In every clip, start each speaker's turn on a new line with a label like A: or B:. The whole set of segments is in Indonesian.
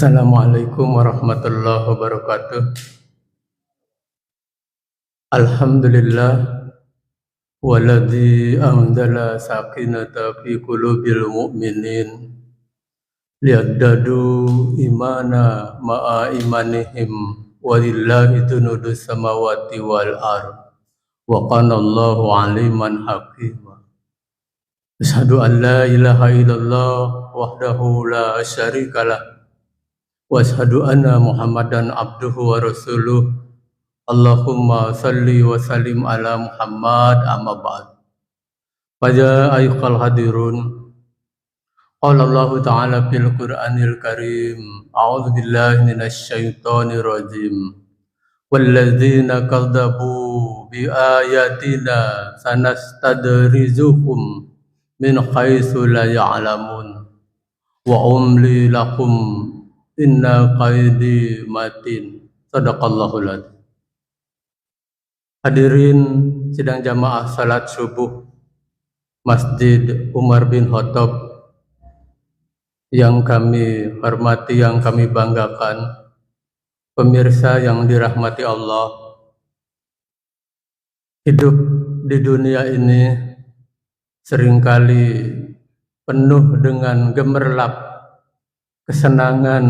A: Assalamualaikum warahmatullahi wabarakatuh. Alhamdulillah waladzi anzala sakinata fi qulubil mu'minin liyazdadu imana ma'a imanihim walillahi junudus samawati wal ardh wa kana Allahu aliman hakima. Asyhadu an la ilaha illallah wahdahu la syarikalah wa asyhadu anna Muhammadan abduhu wa rasuluh. Allahumma salli wa sallim ala Muhammad amma ba'd. Pada ayuhal hadirun, qala Allah Ta'ala fil Qur'anil Karim, a'udzu billahi minasy syaithanir rajim. Walladzina kadzabu bi ayatina sanastadrizuhum min haitsu la ya'lamun wa umli lakum inna qaidi matin. Shadaqallahul adzim. Hadirin sidang jamaah salat subuh Masjid Umar bin Khattab yang kami hormati, yang kami banggakan, pemirsa yang dirahmati Allah. Hidup di dunia ini seringkali penuh dengan gemerlap, kesenangan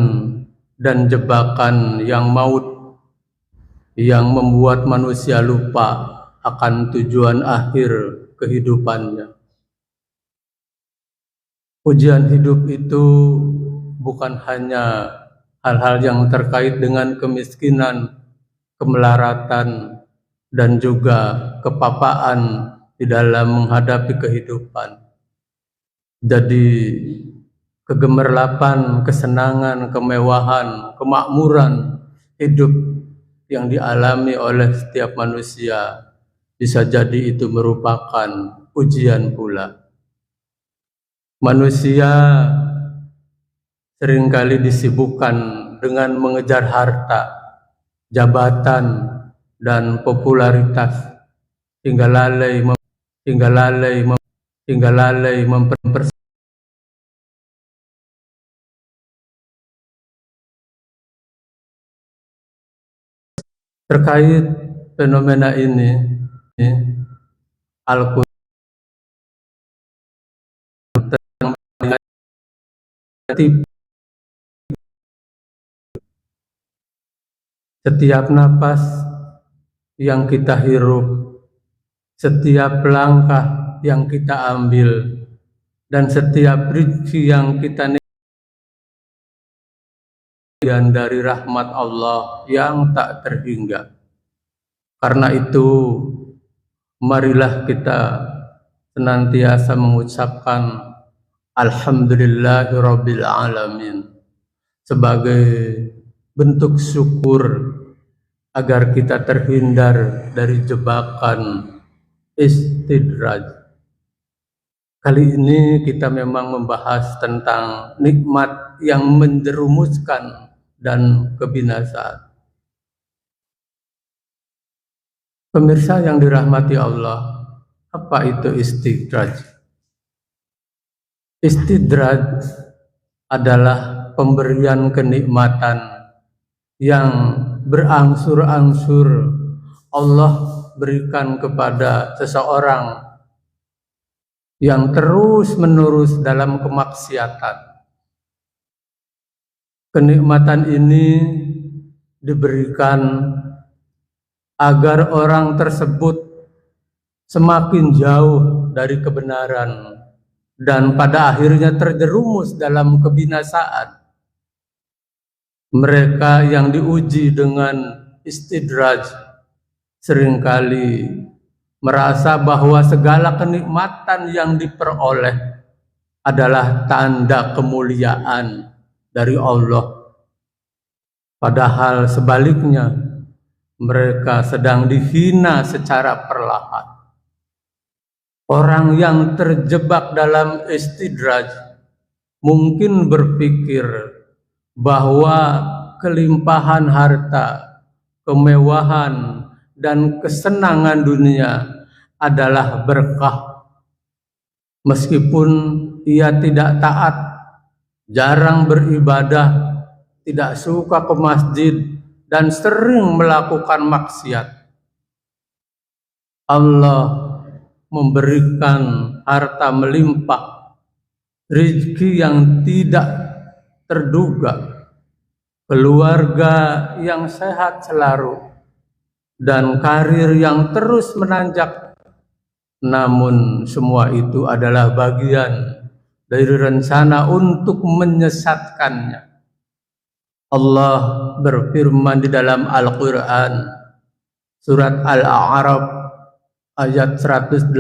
A: dan jebakan yang maut, yang membuat manusia lupa akan tujuan akhir kehidupannya. Ujian hidup itu bukan hanya hal-hal yang terkait dengan kemiskinan, kemelaratan, dan juga kepapaan di dalam menghadapi kehidupan. Jadi kegemerlapan, kesenangan, kemewahan, kemakmuran hidup yang dialami oleh setiap manusia bisa jadi itu merupakan ujian pula. Manusia seringkali disibukkan dengan mengejar harta, jabatan, dan popularitas hingga lalai terkait fenomena ini, Al-Quran setiap napas yang kita hirup, setiap langkah yang kita ambil, dan setiap rezeki yang kita dan dari rahmat Allah yang tak terhingga. Karena itu, marilah kita senantiasa mengucapkan Alhamdulillahirabbil alamin sebagai bentuk syukur agar kita terhindar dari jebakan istidraj. Kali ini kita memang membahas tentang nikmat yang menjerumuskan dan kebinasaan. Pemirsa yang dirahmati Allah, apa itu istidraj? Istidraj adalah pemberian kenikmatan yang berangsur-angsur Allah berikan kepada seseorang yang terus-menerus dalam kemaksiatan. Kenikmatan ini diberikan agar orang tersebut semakin jauh dari kebenaran dan pada akhirnya terjerumus dalam kebinasaan. Mereka yang diuji dengan istidraj seringkali merasa bahwa segala kenikmatan yang diperoleh adalah tanda kemuliaan dari Allah. Padahal sebaliknya, mereka sedang dihina secara perlahan. Orang yang terjebak dalam istidraj mungkin berpikir bahwa kelimpahan harta, kemewahan, dan kesenangan dunia adalah berkah. Meskipun ia tidak taat, jarang beribadah, tidak suka ke masjid, dan sering melakukan maksiat. Allah memberikan harta melimpah, rezeki yang tidak terduga, keluarga yang sehat selalu, dan karir yang terus menanjak. Namun semua itu adalah bagian dari rencana untuk menyesatkannya. Allah berfirman di dalam Al-Quran, surat Al-A'raf ayat 182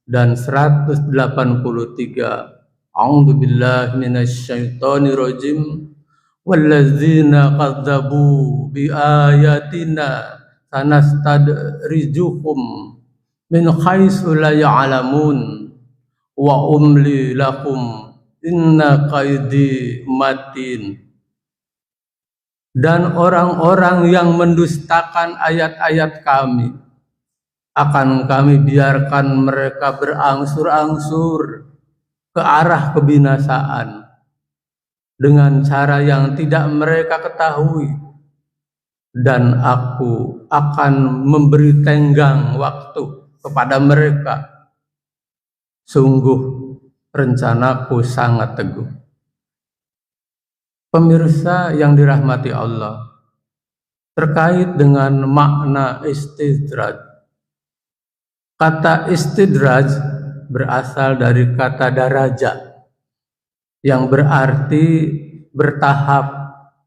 A: dan 183. A'udzu billahi minasyaitonir rajim. Walladzina kadzabu biayatina sanastadrijuhum min haitsu la ya'lamun wa umli lakum inna qaidi matin. Dan orang-orang yang mendustakan ayat-ayat kami akan kami biarkan mereka berangsur-angsur ke arah kebinasaan dengan cara yang tidak mereka ketahui, dan aku akan memberi tenggang waktu kepada mereka. Sungguh rencanaku sangat teguh. Pemirsa yang dirahmati Allah, terkait dengan makna istidraj. Kata istidraj berasal dari kata daraja, yang berarti bertahap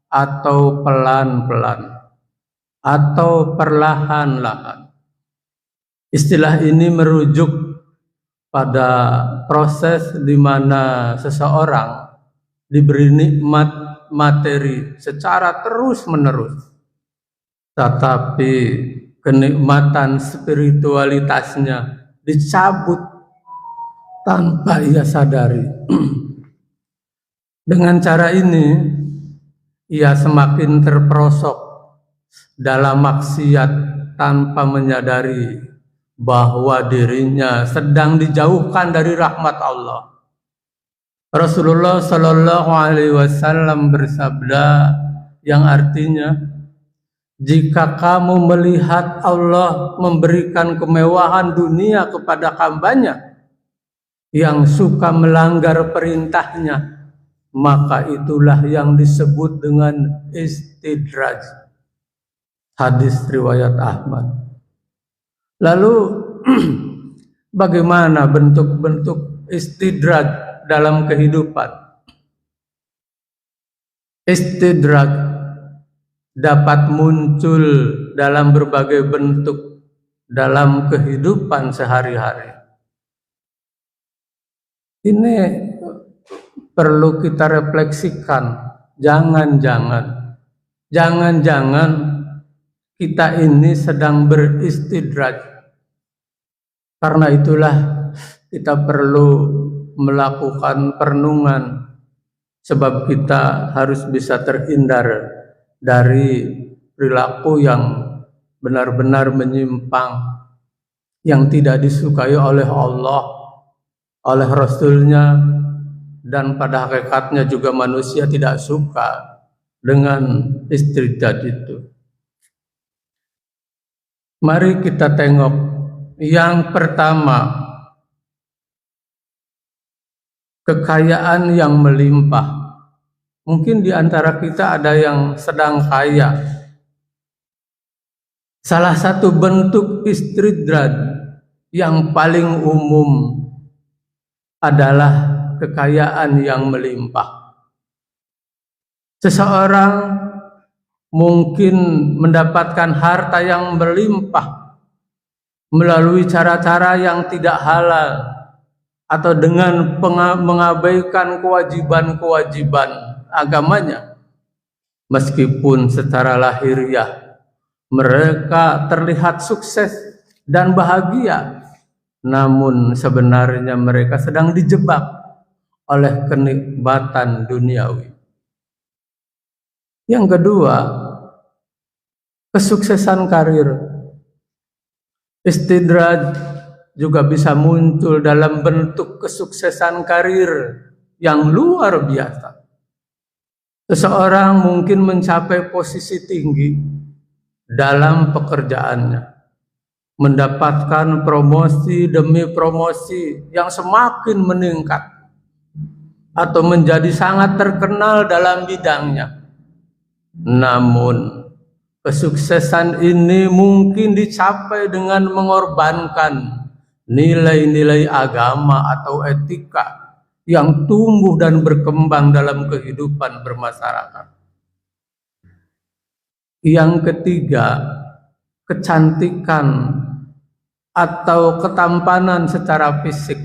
A: atau pelan-pelan atau perlahan-lahan. Istilah ini merujuk pada proses di mana seseorang diberi nikmat materi secara terus-menerus, tetapi kenikmatan spiritualitasnya dicabut tanpa ia sadari. Dengan cara ini, ia semakin terperosok dalam maksiat tanpa menyadari bahwa dirinya sedang dijauhkan dari rahmat Allah. Rasulullah Shallallahu Alaihi Wasallam bersabda yang artinya, jika kamu melihat Allah memberikan kemewahan dunia kepada hambanya yang suka melanggar perintahnya, maka itulah yang disebut dengan istidraj. Hadis riwayat Ahmad. Lalu bagaimana bentuk-bentuk istidraj dalam kehidupan? Istidraj dapat muncul dalam berbagai bentuk dalam kehidupan sehari-hari. Ini perlu kita refleksikan. Jangan-jangan kita ini sedang beristidraj. Karena itulah kita perlu melakukan perenungan, sebab kita harus bisa terhindar dari perilaku yang benar-benar menyimpang, yang tidak disukai oleh Allah, oleh Rasul-Nya, dan pada hakikatnya juga manusia tidak suka dengan istidraj itu. Mari kita tengok. Yang pertama, kekayaan yang melimpah. Mungkin di antara kita ada yang sedang kaya. Salah satu bentuk istidraj yang paling umum adalah kekayaan yang melimpah. Seseorang mungkin mendapatkan harta yang berlimpah melalui cara-cara yang tidak halal atau dengan mengabaikan kewajiban-kewajiban agamanya. Meskipun secara lahiriah mereka terlihat sukses dan bahagia, namun sebenarnya mereka sedang dijebak oleh kenikmatan duniawi. Yang kedua, kesuksesan karir. Istidraj juga bisa muncul dalam bentuk kesuksesan karir yang luar biasa. Seseorang mungkin mencapai posisi tinggi dalam pekerjaannya, mendapatkan promosi demi promosi yang semakin meningkat, atau menjadi sangat terkenal dalam bidangnya. Namun, kesuksesan ini mungkin dicapai dengan mengorbankan nilai-nilai agama atau etika yang tumbuh dan berkembang dalam kehidupan bermasyarakat. Yang ketiga, kecantikan atau ketampanan secara fisik.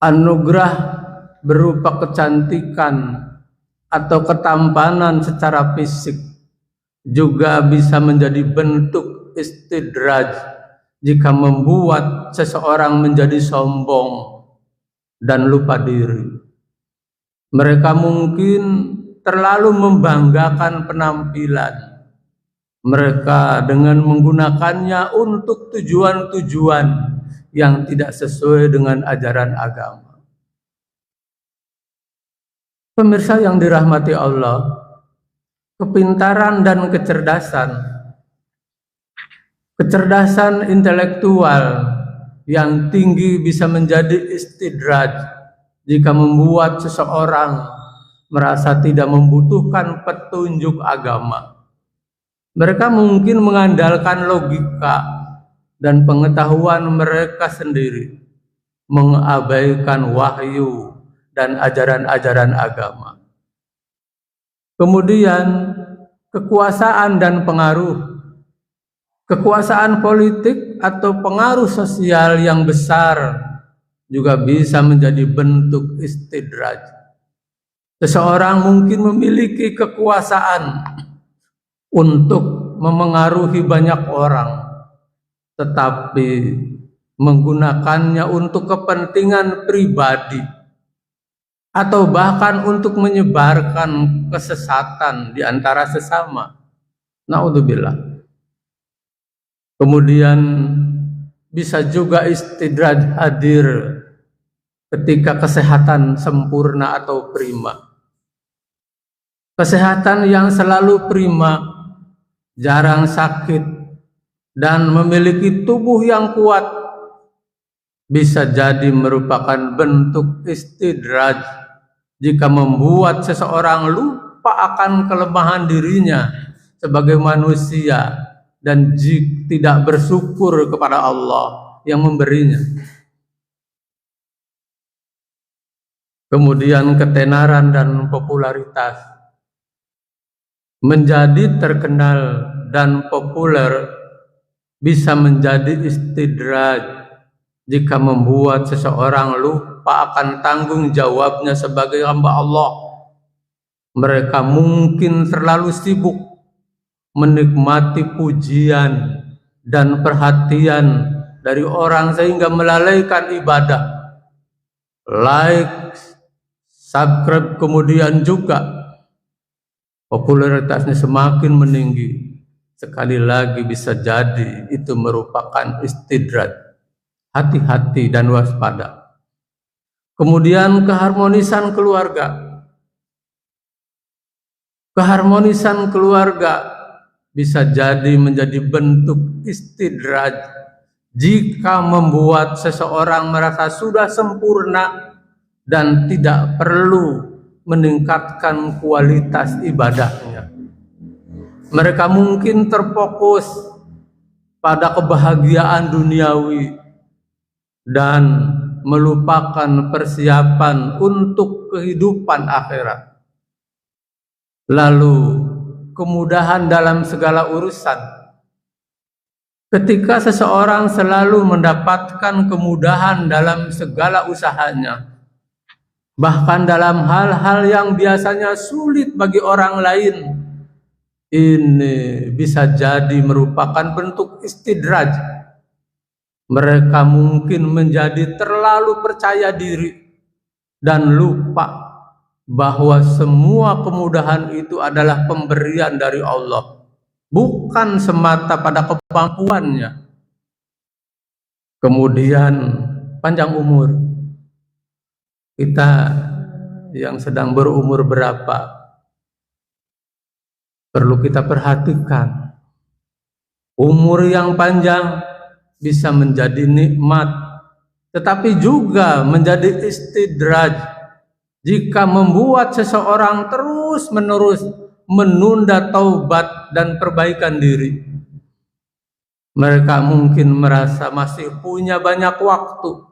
A: Anugerah berupa kecantikan atau ketampanan secara fisik juga bisa menjadi bentuk istidraj jika membuat seseorang menjadi sombong dan lupa diri. Mereka mungkin terlalu membanggakan penampilan mereka dengan menggunakannya untuk tujuan-tujuan yang tidak sesuai dengan ajaran agama. Pemirsa yang dirahmati Allah, kepintaran dan kecerdasan intelektual yang tinggi bisa menjadi istidraj jika membuat seseorang merasa tidak membutuhkan petunjuk agama. Mereka mungkin mengandalkan logika dan pengetahuan mereka sendiri, mengabaikan wahyu dan ajaran-ajaran agama. Kemudian, kekuasaan dan pengaruh. Kekuasaan politik atau pengaruh sosial yang besar juga bisa menjadi bentuk istidraj. Seseorang mungkin memiliki kekuasaan untuk memengaruhi banyak orang, tetapi menggunakannya untuk kepentingan pribadi atau bahkan untuk menyebarkan kesesatan di antara sesama. Naudzubillah. Kemudian bisa juga istidraj hadir ketika kesehatan sempurna atau prima. Kesehatan yang selalu prima, jarang sakit, dan memiliki tubuh yang kuat bisa jadi merupakan bentuk istidraj jika membuat seseorang lupa akan kelemahan dirinya sebagai manusia dan tidak bersyukur kepada Allah yang memberinya. Kemudian ketenaran dan popularitas. Menjadi terkenal dan populer bisa menjadi istidraj jika membuat seseorang lupa akan tanggung jawabnya sebagai hamba Allah. Mereka mungkin terlalu sibuk menikmati pujian dan perhatian dari orang sehingga melalaikan ibadah. Like, subscribe, kemudian juga popularitasnya semakin meninggi. Sekali lagi bisa jadi itu merupakan istidraj. Hati-hati dan waspada. Kemudian keharmonisan keluarga. Keharmonisan keluarga bisa jadi menjadi bentuk istidraj jika membuat seseorang merasa sudah sempurna dan tidak perlu meningkatkan kualitas ibadahnya. Mereka mungkin terfokus pada kebahagiaan duniawi dan melupakan persiapan untuk kehidupan akhirat. Lalu kemudahan dalam segala urusan. Ketika seseorang selalu mendapatkan kemudahan dalam segala usahanya, bahkan dalam hal-hal yang biasanya sulit bagi orang lain, ini bisa jadi merupakan bentuk istidraj. Mereka mungkin menjadi terlalu percaya diri dan lupa bahwa semua kemudahan itu adalah pemberian dari Allah, bukan semata pada kemampuannya. Kemudian panjang umur. Kita yang sedang berumur berapa, perlu kita perhatikan. Umur yang panjang bisa menjadi nikmat, tetapi juga menjadi istidraj jika membuat seseorang terus-menerus menunda taubat dan perbaikan diri. Mereka mungkin merasa masih punya banyak waktu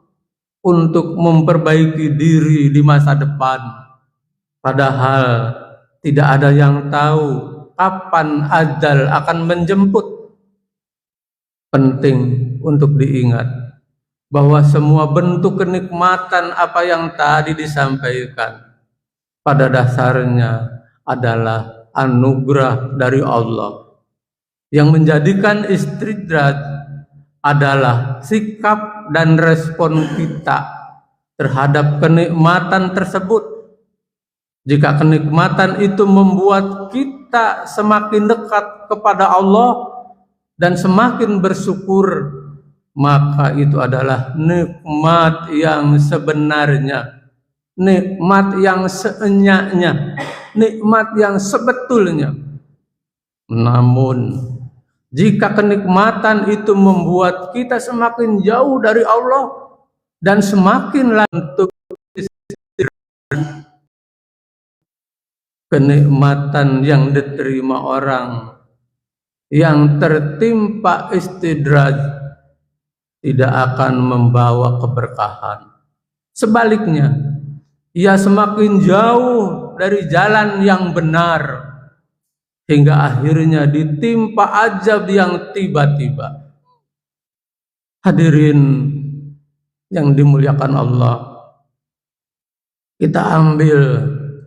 A: untuk memperbaiki diri di masa depan, padahal tidak ada yang tahu kapan ajal akan menjemput. Penting untuk diingat bahwa semua bentuk kenikmatan apa yang tadi disampaikan pada dasarnya adalah anugerah dari Allah. Yang menjadikan istidraj adalah sikap dan respon kita terhadap kenikmatan tersebut. Jika kenikmatan itu membuat kita semakin dekat kepada Allah dan semakin bersyukur, maka itu adalah nikmat yang sebenarnya, nikmat yang seenyaknya, nikmat yang sebetulnya. Namun jika kenikmatan itu membuat kita semakin jauh dari Allah dan semakin lantuk kenikmatan yang diterima orang yang tertimpa istidraj tidak akan membawa keberkahan. Sebaliknya, ia semakin jauh dari jalan yang benar hingga akhirnya ditimpa ajab yang tiba-tiba. Hadirin yang dimuliakan Allah, kita ambil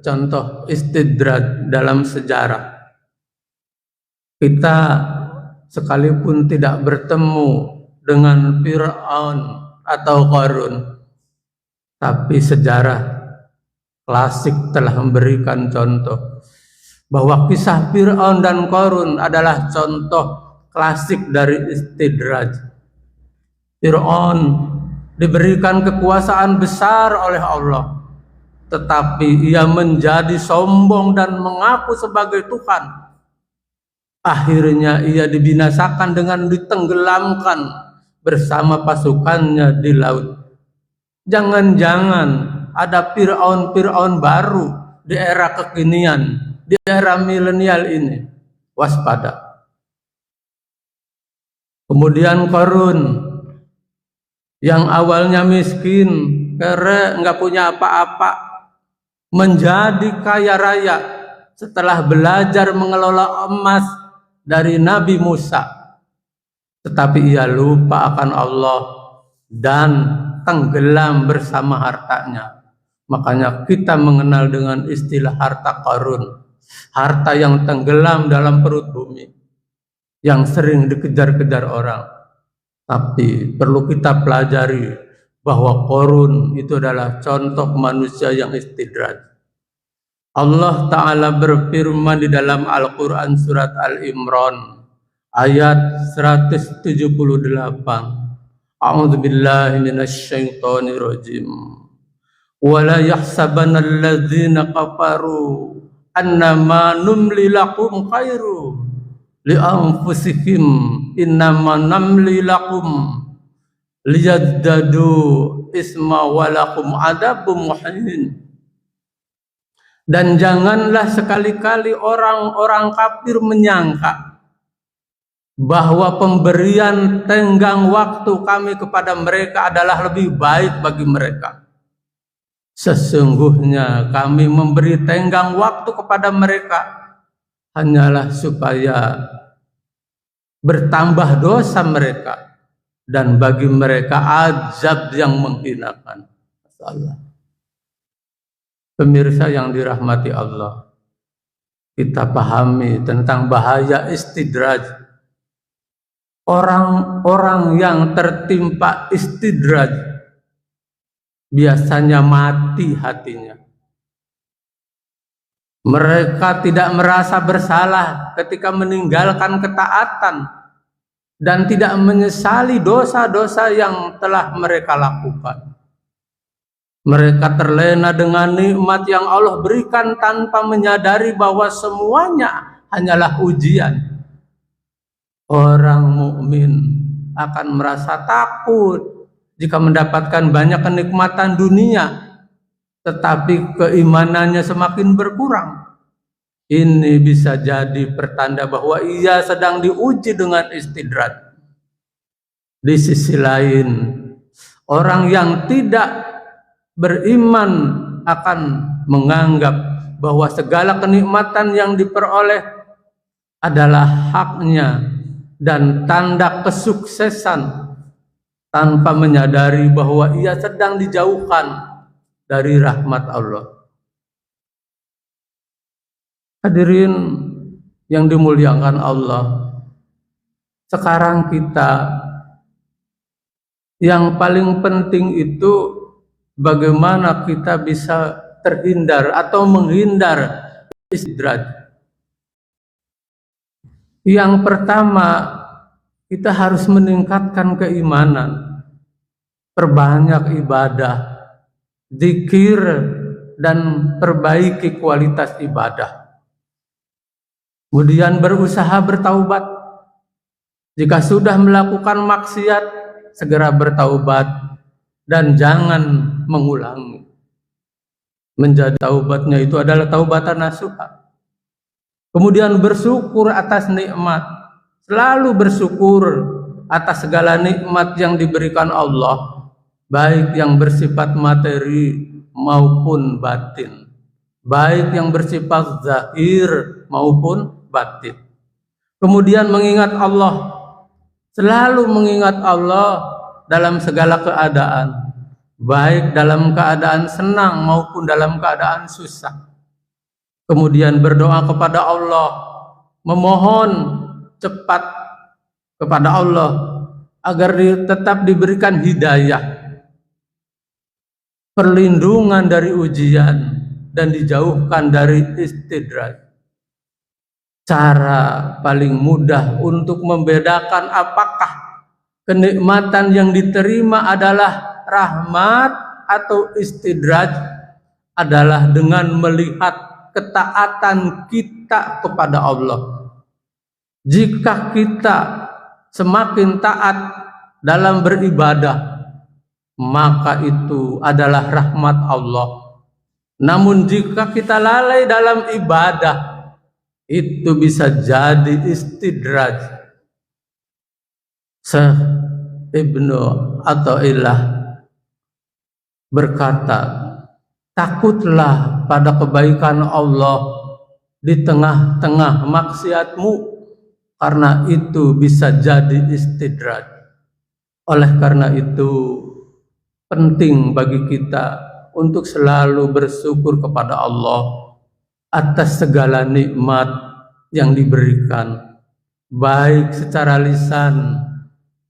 A: contoh istidraj dalam sejarah. Kita sekalipun tidak bertemu dengan Fir'aun atau Qarun, tapi sejarah klasik telah memberikan contoh bahwa kisah Fir'aun dan Qarun adalah contoh klasik dari istidraj. Fir'aun diberikan kekuasaan besar oleh Allah, tetapi ia menjadi sombong dan mengaku sebagai Tuhan. Akhirnya ia dibinasakan dengan ditenggelamkan bersama pasukannya di laut. Jangan-jangan ada Fir'aun baru di era kekinian, di era milenial ini. Waspada. Kemudian Qarun yang awalnya miskin, kere, nggak punya apa-apa, menjadi kaya raya setelah belajar mengelola emas dari Nabi Musa. Tetapi ia lupa akan Allah dan tenggelam bersama hartanya. Makanya kita mengenal dengan istilah harta Qarun, harta yang tenggelam dalam perut bumi, yang sering dikejar-kejar orang. Tapi perlu kita pelajari bahwa Qarun itu adalah contoh manusia yang istidraj. Allah Ta'ala berfirman di dalam Al-Quran surat Al-Imran ayat 178. A'udzu billahi minasyaitonir rajim. Wa la yahsabanna alladzina kafaru annama numli lakum khairu li anfusihim innama namli lakum liyazdadu isma wa lakum adzabun muhin. Dan janganlah sekali-kali orang-orang kafir menyangka bahwa pemberian tenggang waktu kami kepada mereka adalah lebih baik bagi mereka. Sesungguhnya kami memberi tenggang waktu kepada mereka hanyalah supaya bertambah dosa mereka dan bagi mereka azab yang menghinakan. Masalah. Pemirsa yang dirahmati Allah, kita pahami tentang bahaya istidraj. Orang-orang yang tertimpa istidraj biasanya mati hatinya. Mereka tidak merasa bersalah ketika meninggalkan ketaatan dan tidak menyesali dosa-dosa yang telah mereka lakukan. Mereka terlena dengan nikmat yang Allah berikan tanpa menyadari bahwa semuanya hanyalah ujian. Orang mukmin akan merasa takut jika mendapatkan banyak kenikmatan dunia, tetapi keimanannya semakin berkurang. Ini bisa jadi pertanda bahwa ia sedang diuji dengan istidraj. Di sisi lain, orang yang tidak beriman akan menganggap bahwa segala kenikmatan yang diperoleh adalah haknya dan tanda kesuksesan, tanpa menyadari bahwa ia sedang dijauhkan dari rahmat Allah. Hadirin yang dimuliakan Allah, sekarang kita yang paling penting itu bagaimana kita bisa terhindar atau menghindar istidraj. Yang pertama, kita harus meningkatkan keimanan, perbanyak ibadah, zikir, dan perbaiki kualitas ibadah. Kemudian berusaha bertaubat. Jika sudah melakukan maksiat, segera bertaubat dan jangan mengulangi. Menjadi taubatnya itu adalah taubatan nasuha. Kemudian bersyukur atas nikmat, selalu bersyukur atas segala nikmat yang diberikan Allah, baik yang bersifat materi maupun batin, baik yang bersifat zahir maupun batin. Kemudian mengingat Allah, selalu mengingat Allah dalam segala keadaan, baik dalam keadaan senang maupun dalam keadaan susah. Kemudian berdoa kepada Allah, memohon cepat kepada Allah agar tetap diberikan hidayah, perlindungan dari ujian, dan dijauhkan dari istidraj. Cara paling mudah untuk membedakan apakah kenikmatan yang diterima adalah rahmat atau istidraj adalah dengan melihat ketaatan kita kepada Allah. Jika kita semakin taat dalam beribadah, maka itu adalah rahmat Allah. Namun jika kita lalai dalam ibadah, itu bisa jadi istidraj. Syekh Ibnu Athaillah berkata, takutlah pada kebaikan Allah di tengah-tengah maksiatmu, karena itu bisa jadi istidraj. Oleh karena itu, penting bagi kita untuk selalu bersyukur kepada Allah atas segala nikmat yang diberikan, baik secara lisan,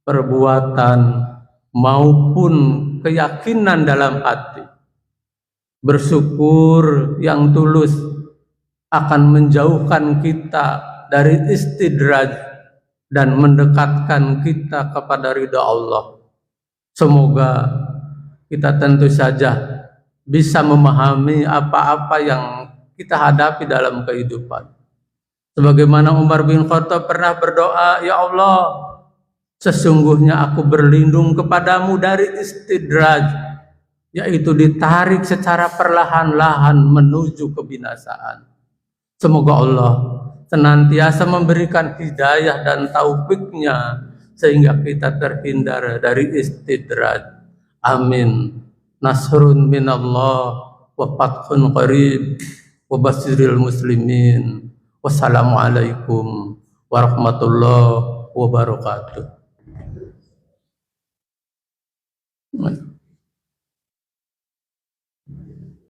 A: perbuatan, maupun keyakinan dalam hati. Bersyukur yang tulus akan menjauhkan kita dari istidraj dan mendekatkan kita kepada ridha Allah. Semoga kita tentu saja bisa memahami apa-apa yang kita hadapi dalam kehidupan. Sebagaimana Umar bin Khattab pernah berdoa, ya Allah, sesungguhnya aku berlindung kepadamu dari istidraj, yaitu ditarik secara perlahan-lahan menuju kebinasaan. Semoga Allah senantiasa memberikan hidayah dan taufiknya sehingga kita terhindar dari istidraj. Amin. Nasrun minallah wa fathun qarib wa basyiril muslimin. Wassalamualaikum warahmatullahi wabarakatuh.